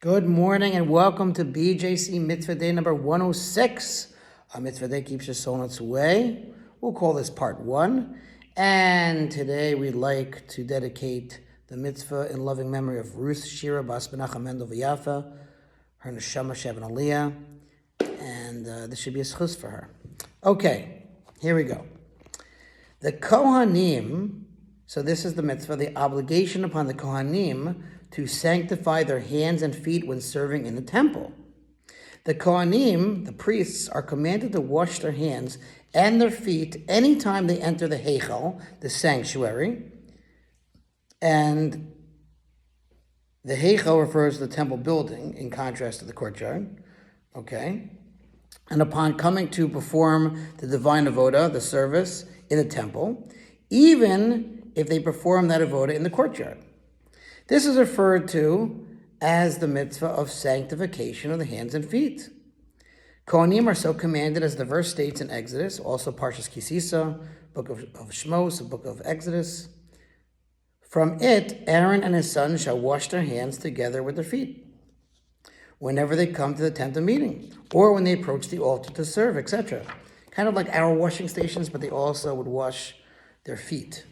Good morning and welcome to BJC Mitzvah Day number 106. A Mitzvah Day keeps your soul on its way. We'll call this part 1. And today we'd like to dedicate the mitzvah in loving memory of Ruth Shira Bas Menachem Mendel V'Yafa, her neshama Shev and Aliyah. And this should be a schus for her. Okay, here we go. The Kohanim, so this is the mitzvah, the obligation upon the Kohanim to sanctify their hands and feet when serving in the temple. The Kohanim, the priests, are commanded to wash their hands and their feet anytime they enter the Heichal, the sanctuary. And the Heichal refers to the temple building in contrast to the courtyard. Okay? And upon coming to perform the divine avoda, the service in the temple, even if they perform that avoda in the courtyard. This is referred to as the mitzvah of sanctification of the hands and feet. Kohanim are so commanded as the verse states in Exodus, also Parshas Kisisa, book of Shmos, the book of Exodus. From it, Aaron and his sons shall wash their hands together with their feet whenever they come to the tent of meeting, or when they approach the altar to serve, etc. Kind of like our washing stations, but they also would wash their feet.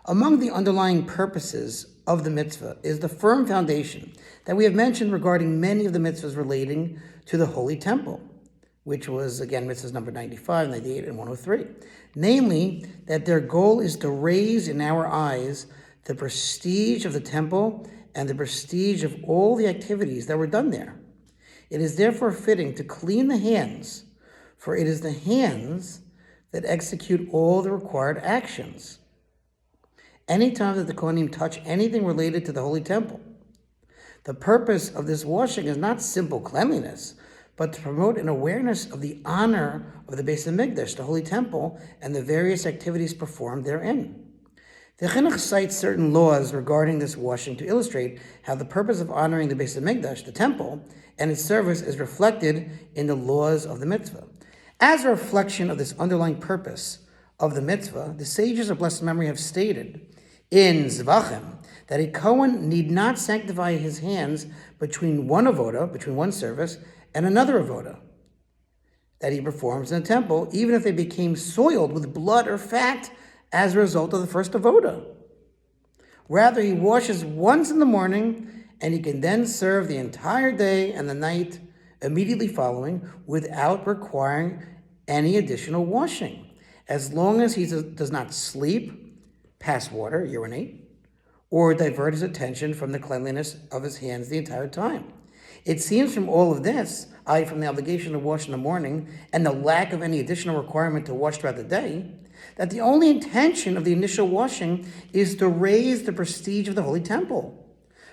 Among the underlying purposes of the mitzvah is the firm foundation that we have mentioned regarding many of the mitzvahs relating to the Holy Temple, which was, again, mitzvahs number 95, 98, and 103. Namely, that their goal is to raise in our eyes the prestige of the temple and the prestige of all the activities that were done there. It is therefore fitting to clean the hands, for it is the hands that execute all the required actions. Anytime that the Kohanim touch anything related to the Holy Temple, the purpose of this washing is not simple cleanliness, but to promote an awareness of the honor of the Beis HaMikdash, the Holy Temple, and the various activities performed therein. The Chinuch cites certain laws regarding this washing to illustrate how the purpose of honoring the Beis HaMikdash, the Temple, and its service is reflected in the laws of the mitzvah. As a reflection of this underlying purpose of the mitzvah, the sages of blessed memory have stated in Zvachim that a Kohen need not sanctify his hands between one avoda, between one service, and another avoda that he performs in the temple, even if they became soiled with blood or fat as a result of the first avoda. Rather, he washes once in the morning, and he can then serve the entire day and the night immediately following without requiring any additional washing, as long as he does not sleep, pass water, urinate, or divert his attention from the cleanliness of his hands the entire time. It seems from all of this, i.e. from the obligation to wash in the morning and the lack of any additional requirement to wash throughout the day, that the only intention of the initial washing is to raise the prestige of the Holy Temple.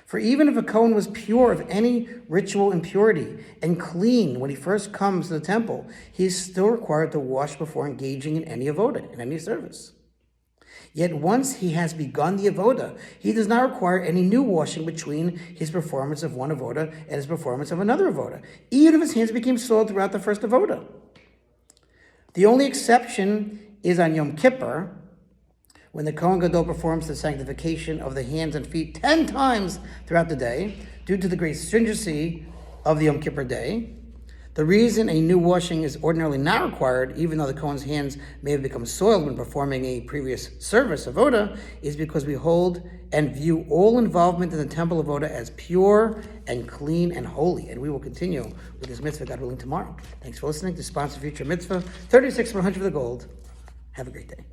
For even if a Kohen was pure of any ritual impurity and clean when he first comes to the temple, he is still required to wash before engaging in any avoda, in any service. Yet once he has begun the avoda, he does not require any new washing between his performance of one avoda and his performance of another avoda, even if his hands became soiled throughout the first avoda. The only exception is on Yom Kippur, when the Kohen Gadol performs the sanctification of the hands and feet 10 times throughout the day, due to the great stringency of the Yom Kippur day. The reason a new washing is ordinarily not required, even though the Kohen's hands may have become soiled when performing a previous service, avoda, is because we hold and view all involvement in the temple avoda as pure and clean and holy. And we will continue with this mitzvah, God willing, tomorrow. Thanks for listening to Sponsor Future Mitzvah, 36 for 100 for the gold. Have a great day.